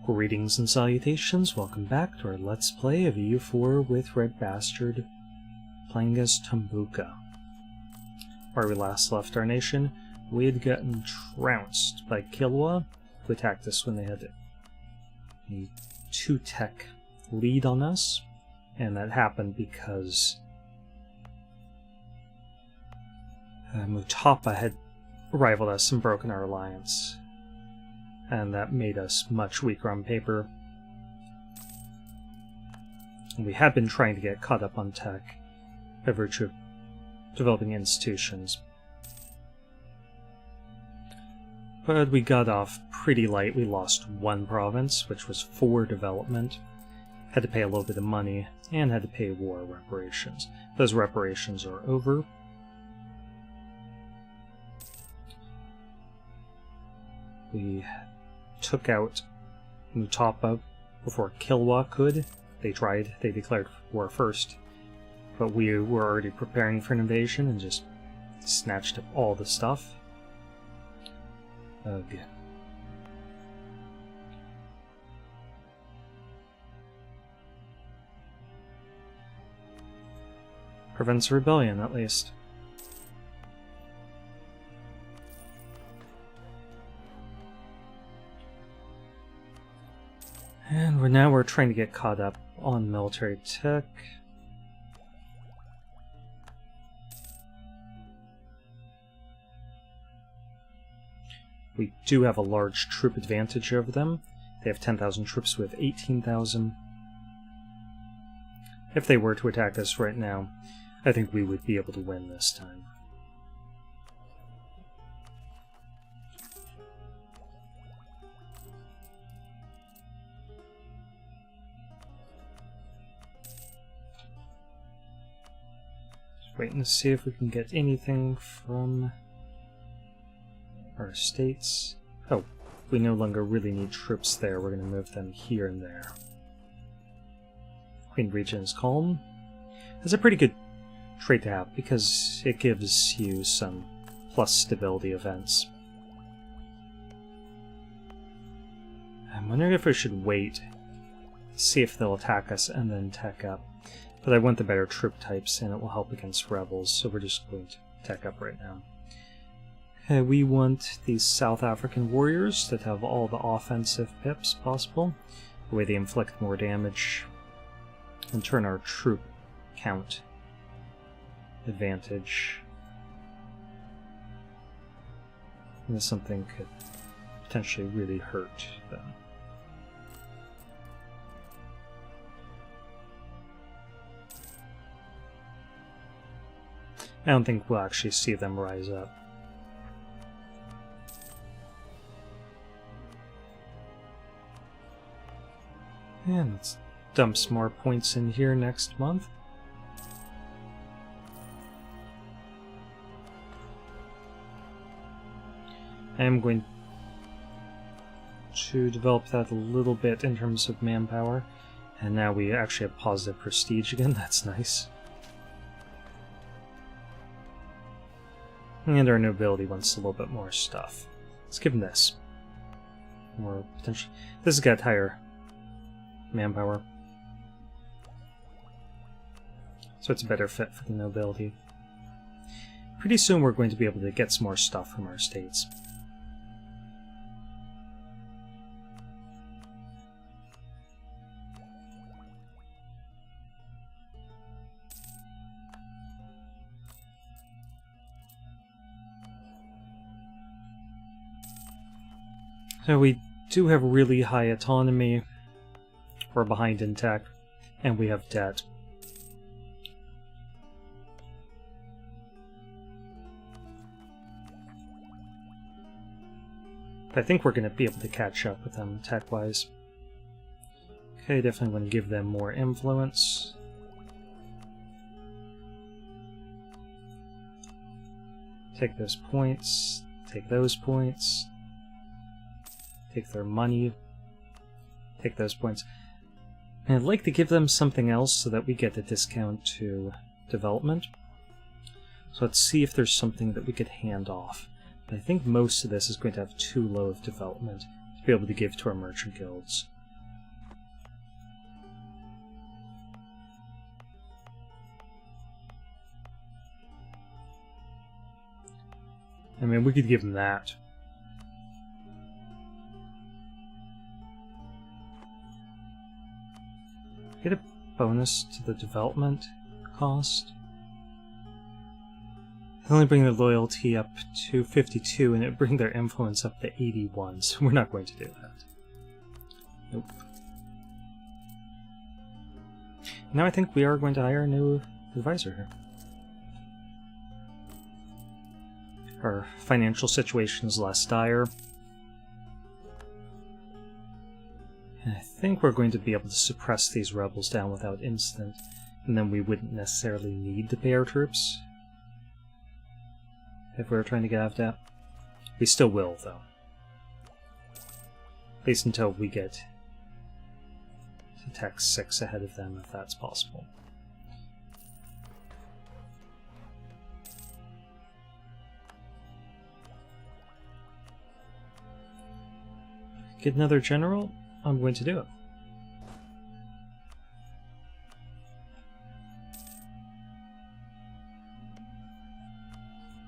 Greetings and salutations, welcome back to our Let's Play of EU4 with RedBstrd, playing as Tumbuka. Where we last left our nation, we had gotten trounced by Kilwa, who attacked us when they had a 2-tech lead on us, and that happened because Mutapa had rivaled us and broken our alliance. And that made us much weaker on paper. We had been trying to get caught up on tech by virtue of developing institutions. But we got off pretty light. We lost one province, which was for development. Had to pay a little bit of money, and had to pay war reparations. Those reparations are over. We took out Mutapa before Kilwa could. They declared war first, but we were already preparing for an invasion and just snatched up all the stuff. Ugh. Prevents rebellion, at least. And we're trying to get caught up on military tech. We do have a large troop advantage over them. They have 10,000 troops with 18,000. If they were to attack us right now, I think we would be able to win this time. Waiting to see if we can get anything from our states. Oh, we no longer really need troops there. We're going to move them here and there. Queen region is calm. That's a pretty good trait to have because it gives you some plus stability events. I'm wondering if we should wait, see if they'll attack us, and then tech up. But I want the better troop types, and it will help against rebels, so we're just going to tech up right now. We want these South African warriors that have all the offensive pips possible, the way they inflict more damage, and turn our troop count advantage. And this something could potentially really hurt them. I don't think we'll actually see them rise up. And let's dump some more points in here next month. I am going to develop that a little bit in terms of manpower. And now we actually have positive prestige again, that's nice. And our nobility wants a little bit more stuff. Let's give them this. More potential. This has got higher manpower. So it's a better fit for the nobility. Pretty soon we're going to be able to get some more stuff from our states. So we do have really high autonomy, we're behind in tech, and we have debt. But I think we're going to be able to catch up with them tech-wise. Okay, definitely want to give them more influence. Take those points, take those points. Take their money, take those points. And I'd like to give them something else so that we get a discount to development. So let's see if there's something that we could hand off. But I think most of this is going to have too low of development to be able to give to our merchant guilds. I mean, we could give them that. Get a bonus to the development cost. They only bring their loyalty up to 52, and it bring their influence up to 81, so we're not going to do that. Nope. Now I think we are going to hire a new advisor here. Our financial situation is less dire. And I think we're going to be able to suppress these rebels down without incident, and then we wouldn't necessarily need to pay our troops if we were trying to get out of debt. We still will, though. At least until we get to Tech 6 ahead of them, if that's possible. Get another general? I'm going to do it.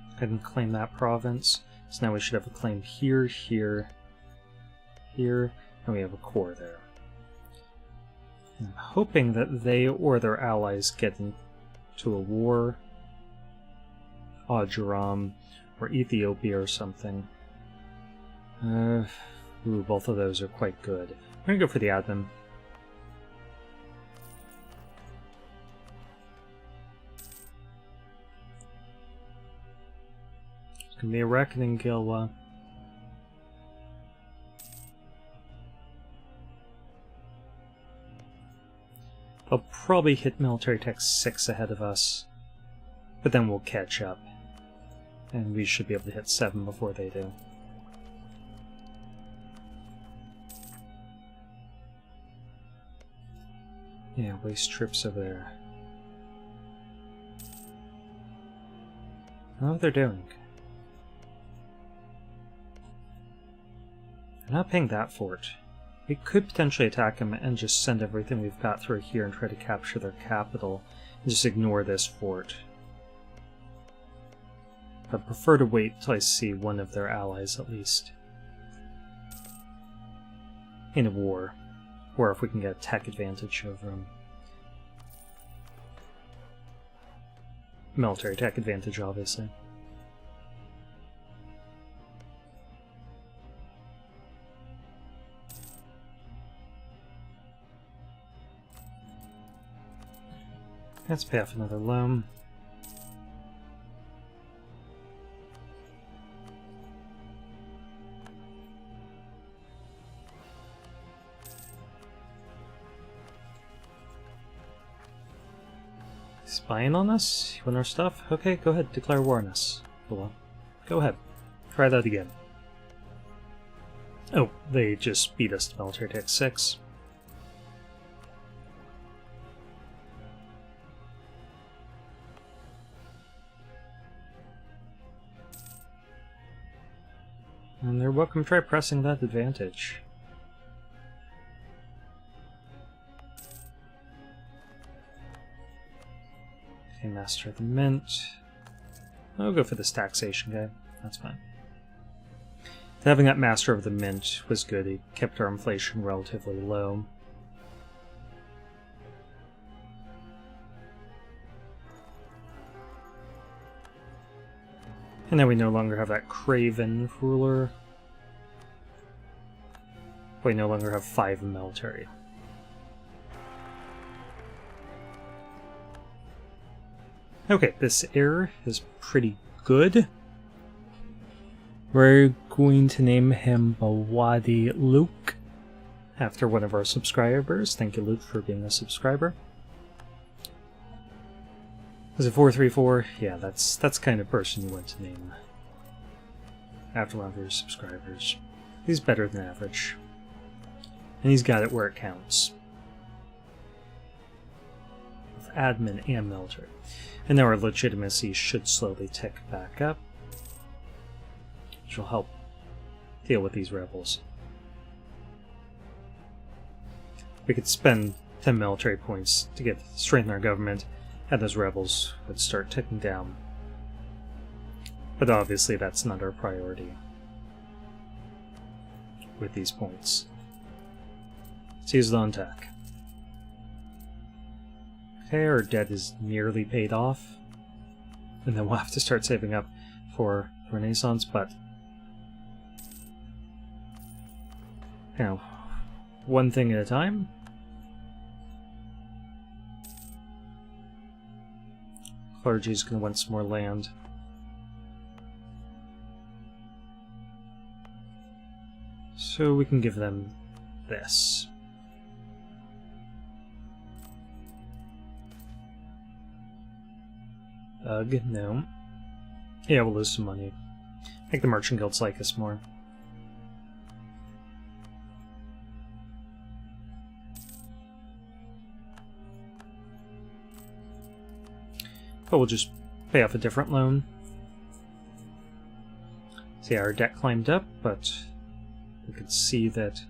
Go ahead and claim that province. So now we should have a claim here, here, here, and we have a core there. I'm hoping that they or their allies get into a war. Ajuram or Ethiopia or something. Ooh, both of those are quite good. I'm gonna go for the admin. It's gonna be a reckoning, Gilwa. They'll probably hit military tech 6 ahead of us, but then we'll catch up. And we should be able to hit 7 before they do. Yeah, waste troops over there. I don't know what they're doing. They're not paying that fort. We could potentially attack them and just send everything we've got through here and try to capture their capital and just ignore this fort. I'd prefer to wait till I see one of their allies at least in a war. Or if we can get a tech advantage over them. Military tech advantage, obviously. Let's pay off another loan. Spying on us? You want our stuff? Okay, go ahead, declare war on us. Well, go ahead. Try that again. Oh, they just beat us to military tech 6. And they're welcome to try pressing that advantage. Okay, Master of the Mint. I'll go for this taxation guy. That's fine. Having that Master of the Mint was good. He kept our inflation relatively low. And now we no longer have that Craven ruler. We no longer have 5 in military. Okay, this heir is pretty good. We're going to name him Bawadi Luke after one of our subscribers. Thank you, Luke, for being a subscriber. Is it 434? Yeah, that's kind of person you want to name after one of your subscribers. He's better than average. And he's got it where it counts. With admin and military. And now our legitimacy should slowly tick back up, which will help deal with these rebels. We could spend 10 military points to strengthen our government, and those rebels would start ticking down. But obviously that's not our priority with these points. Let's use it on attack. Okay, our debt is nearly paid off. And then we'll have to start saving up for Renaissance, but... you know, one thing at a time. Clergy's gonna want some more land. So we can give them this. Ugh, no. Yeah, we'll lose some money. Make the merchant guilds like us more. But we'll just pay off a different loan. See, our debt climbed up, but we can see that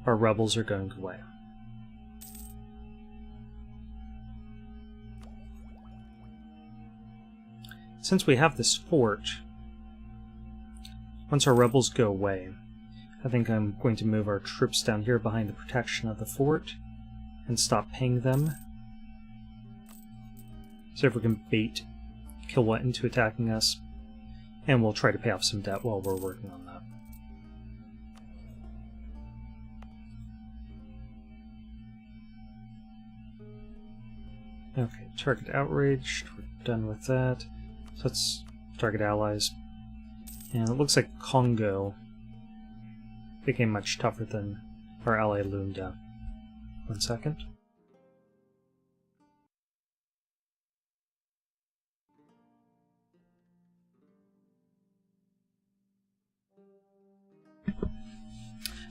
our rebels are going away. Since we have this fort, once our rebels go away, I think I'm going to move our troops down here behind the protection of the fort and stop paying them. So if we can bait Kilwa into attacking us, and we'll try to pay off some debt while we're working on that. Okay, target outraged, we're done with that. So let's target allies. And it looks like Congo became much tougher than our ally Lunda. 1 second.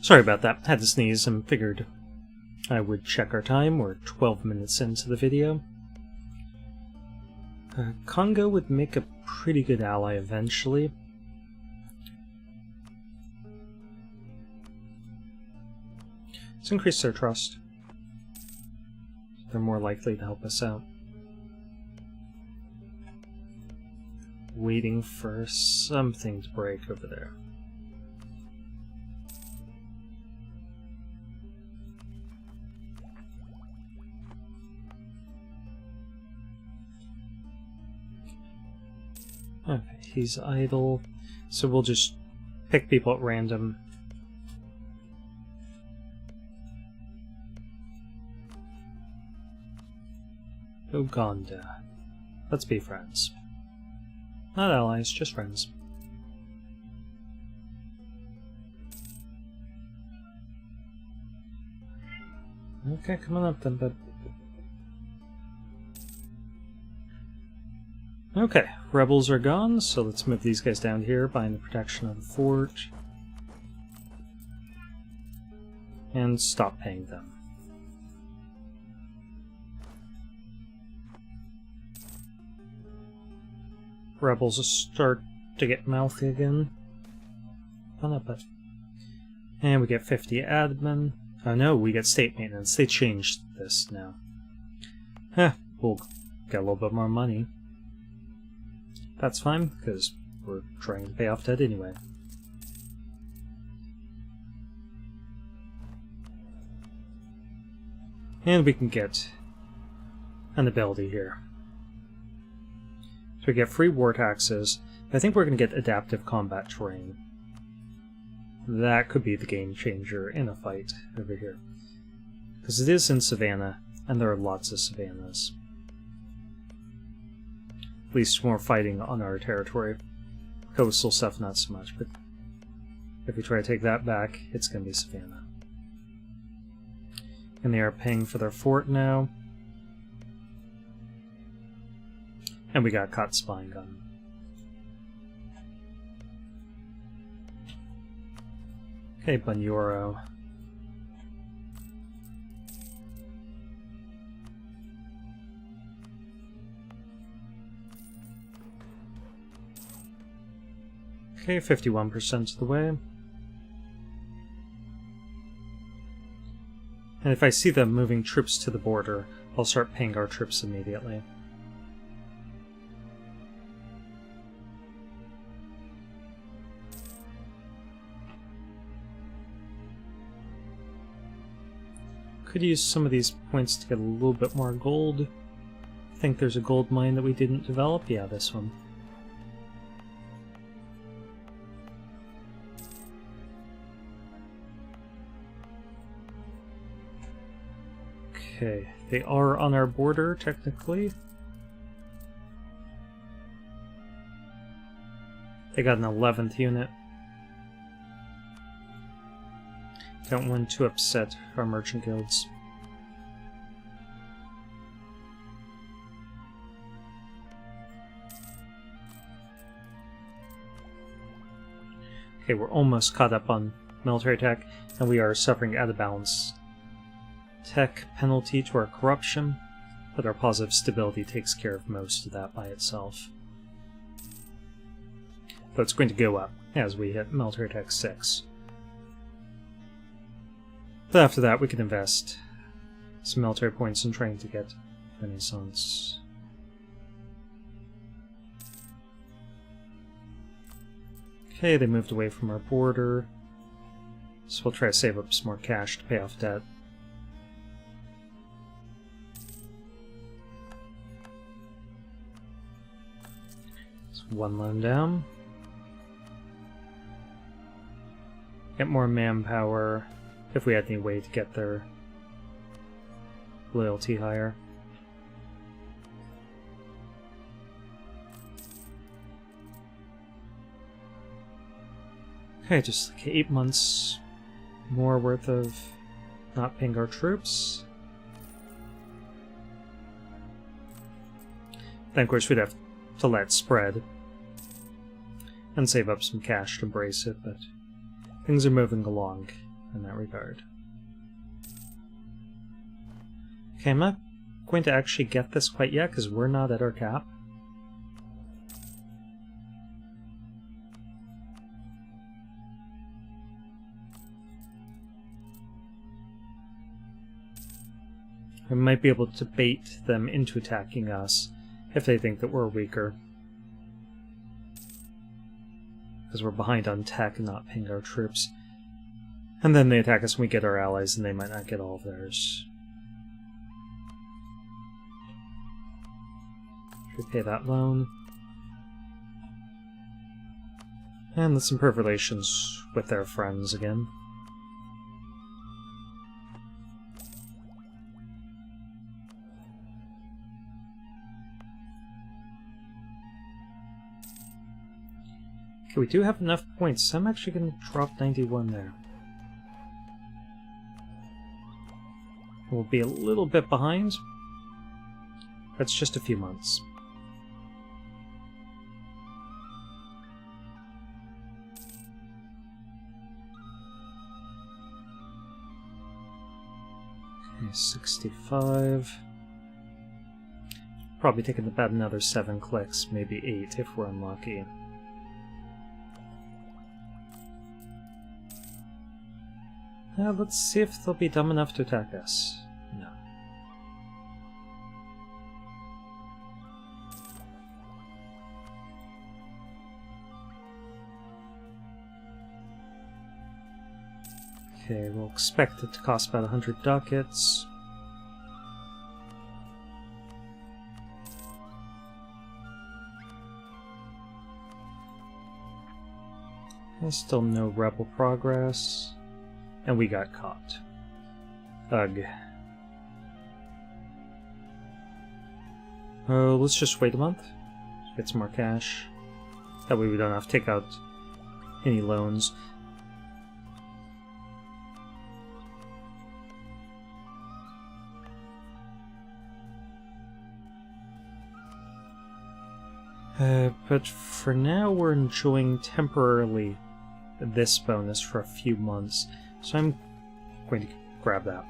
Sorry about that. Had to sneeze and figured I would check our time. We're 12 minutes into the video. Congo would make a pretty good ally eventually. Let's increase their trust. They're more likely to help us out. Waiting for something to break over there. Okay, he's idle, so we'll just pick people at random. Uganda. Let's be friends. Not allies, just friends. Okay, come on up then, bud. Okay, rebels are gone, so let's move these guys down here behind the protection of the fort. And stop paying them. Rebels start to get mouthy again. Come on up, bud. And we get 50 admin. Oh no, we get state maintenance. They changed this now. Huh, we'll get a little bit more money. That's fine, because we're trying to pay off debt anyway. And we can get an ability here. So we get free war taxes. I think we're going to get adaptive combat terrain. That could be the game changer in a fight over here. Because it is in Savannah, and there are lots of savannas. At least more fighting on our territory. Coastal stuff, not so much, but if we try to take that back, it's going to be Savannah. And they are paying for their fort now. And we got caught spying on them. Okay, Bunyoro. Okay, 51% of the way. And if I see them moving troops to the border, I'll start paying our troops immediately. Could use some of these points to get a little bit more gold. I think there's a gold mine that we didn't develop. Yeah, this one. Okay, they are on our border, technically. They got an 11th unit. Don't want to upset our merchant guilds. Okay, we're almost caught up on military tech, and we are suffering out of balance tech penalty to our corruption, but our positive stability takes care of most of that by itself. Though it's going to go up as we hit military tech 6. But after that we can invest some military points in trying to get Renaissance. Okay, they moved away from our border, so we'll try to save up some more cash to pay off debt. One loan down. Get more manpower if we had any way to get their loyalty higher. Okay, just like 8 months more worth of not paying our troops. Then of course we'd have to let it spread and save up some cash to brace it, but things are moving along in that regard. Okay, I'm not going to actually get this quite yet because we're not at our cap. I might be able to bait them into attacking us if they think that we're weaker. Because we're behind on tech and not paying our troops. And then they attack us when we get our allies, and they might not get all of theirs. Should we pay that loan? And let's improve relations with their friends again. Okay, we do have enough points, so I'm actually going to drop 91 there. We'll be a little bit behind. That's just a few months. Okay, 65. Probably taking about another 7 clicks, maybe 8 if we're unlucky. Let's see if they'll be dumb enough to attack us. No. Okay, we'll expect it to cost about 100 ducats. There's still no rebel progress. And we got caught. Ugh. Let's just wait a month. Get some more cash. That way we don't have to take out any loans. But for now we're enjoying temporarily this bonus for a few months. So I'm going to grab that.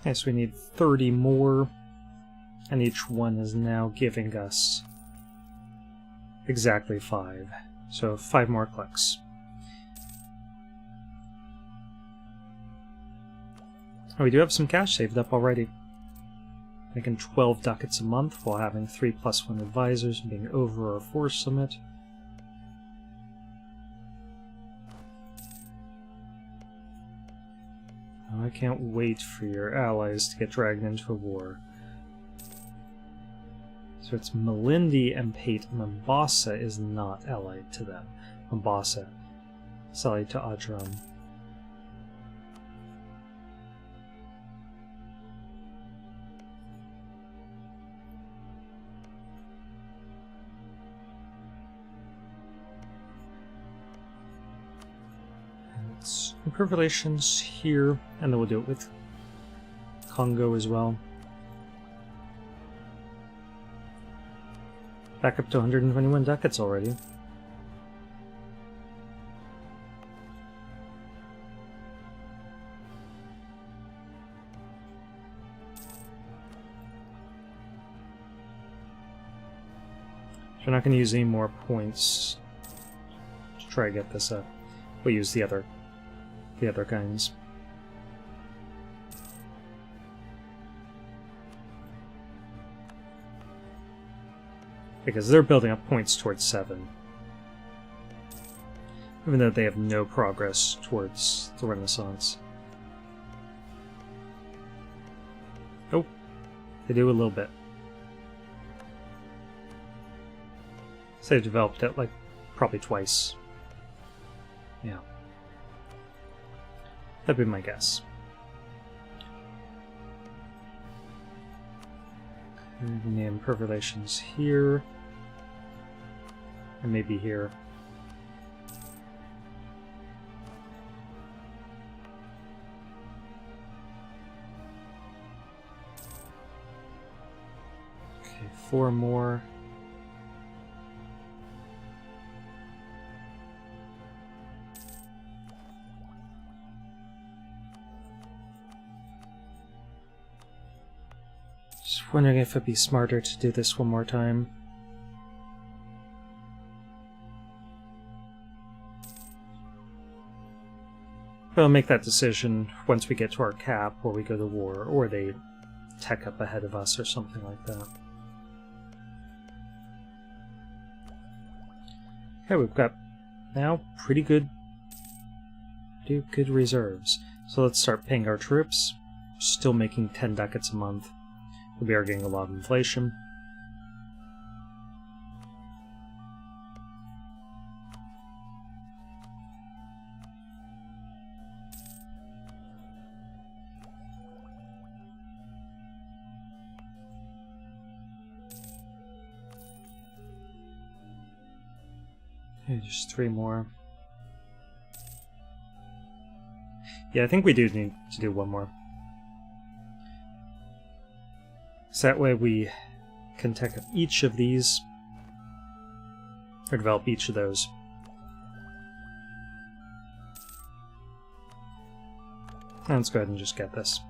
Okay, so we need 30 more And each one is now giving us exactly 5. So 5 more clicks. Oh, we do have some cash saved up already. Making 12 ducats a month while having 3+1 advisors and being over our force limit. Oh, I can't wait for your allies to get dragged into a war. So it's Malindi and Pate. Mombasa is not allied to them. Mombasa is allied to Ajram. Let's improve relations here, and then we'll do it with Congo as well. Back up to 121 ducats already. So we're not going to use any more points to try to get this up. We'll use the other kinds. Because they're building up points towards 7. Even though they have no progress towards the Renaissance. Oh, they do a little bit. So they developed it like probably twice. Yeah. That'd be my guess. And we need to improve relations here. And maybe here. Okay, 4 more. Just wondering if it'd be smarter to do this one more time. We'll make that decision once we get to our cap, or we go to war, or they tech up ahead of us, or something like that. Okay, we've got now pretty good reserves. So let's start paying our troops. Still making 10 ducats a month. We are getting a lot of inflation. Okay, just 3 more. Yeah, I think we do need to do 1 more. So that way we can tech up each of these, or develop each of those. And let's go ahead and just get this.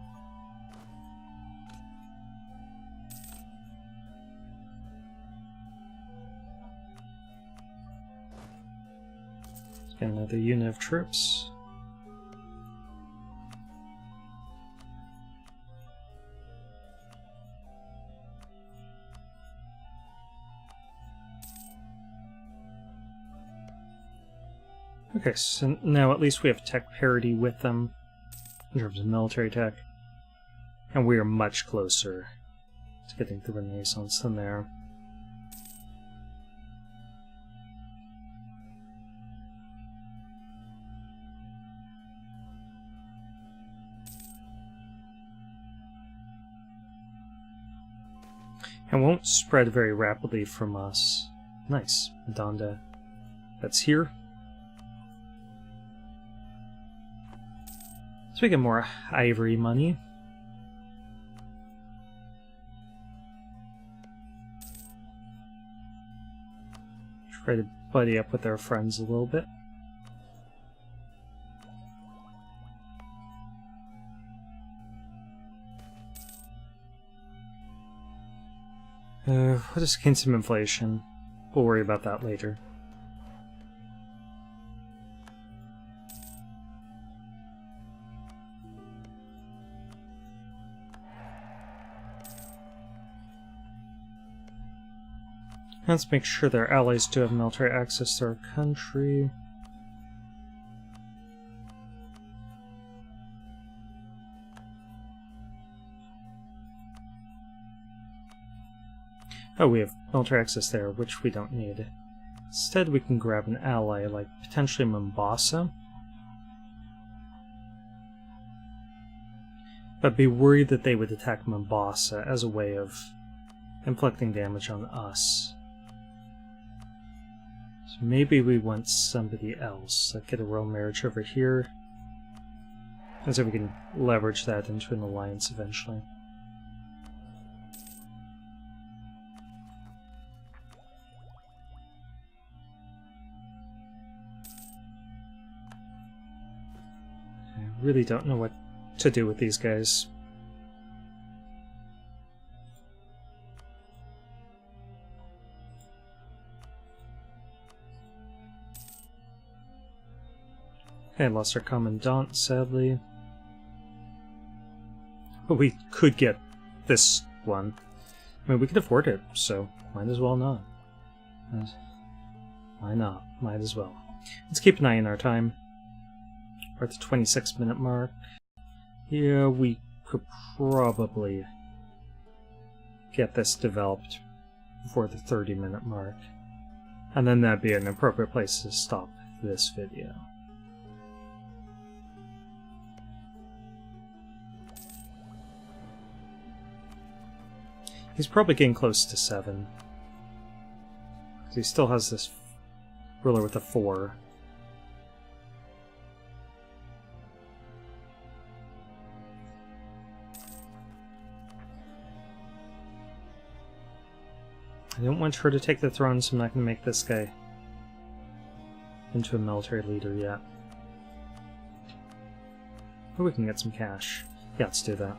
Let's get another unit of troops. Okay, so now at least we have tech parity with them in terms of military tech, and we are much closer to getting the Renaissance than they are. And won't spread very rapidly from us. Nice, Donda. That's here. So we get more ivory money. Try to buddy up with our friends a little bit. We'll just gain some inflation. We'll worry about that later. Let's make sure their allies do have military access to our country. Oh, we have military access there, which we don't need. Instead, we can grab an ally, like potentially Mombasa. But be worried that they would attack Mombasa as a way of inflicting damage on us. So maybe we want somebody else. Like get a royal marriage over here. And so we can leverage that into an alliance eventually. I really don't know what to do with these guys. Okay, lost our commandant, sadly. But we could get this one. I mean, we could afford it, so might as well not. Why not? Might as well. Let's keep an eye on our time. We're at the 26-minute mark. Yeah, we could probably get this developed before the 30-minute mark. And then that'd be an appropriate place to stop this video. He's probably getting close to 7. Because he still has this ruler with a 4. I don't want her to take the throne, so I'm not going to make this guy into a military leader yet. But we can get some cash. Yeah, let's do that.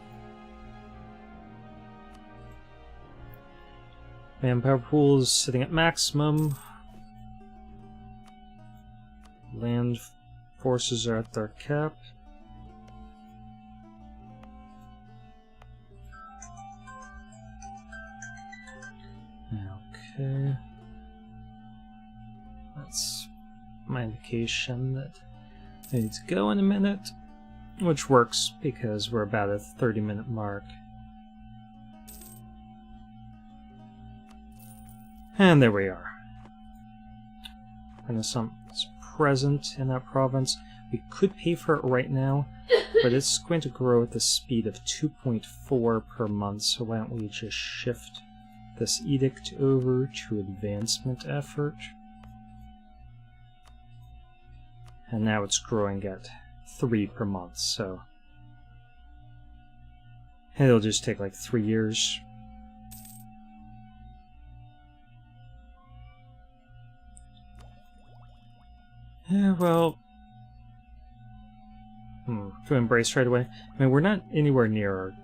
Manpower pool is sitting at maximum. Land forces are at their cap. Okay. That's my indication that I need to go in a minute, which works because we're about at the 30-minute mark. And there we are. Renaissance is present in that province. We could pay for it right now, but it's going to grow at the speed of 2.4 per month, so why don't we just shift this edict over to advancement effort. And now it's growing at 3 per month, so it'll just take like 3 years. Yeah, well, to embrace right away. I mean, we're not anywhere near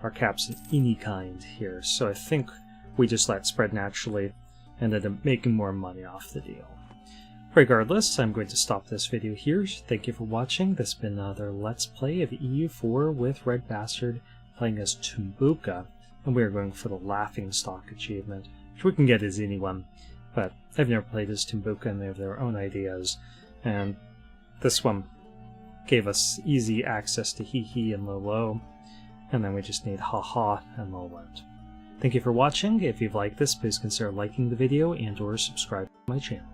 our caps in any kind here, so I think we just let spread naturally and end up making more money off the deal. Regardless, I'm going to stop this video here. Thank you for watching. This has been another Let's Play of EU4 with RedBstrd playing as Tumbuka, and we are going for the Laughingstock achievement, which we can get as anyone, but I've never played as Tumbuka and they have their own ideas, and this one gave us easy access to Hehe and Lolland, and then we just need Hehe and Lolland. Thank you for watching. If you've liked this, please consider liking the video and or subscribe to my channel.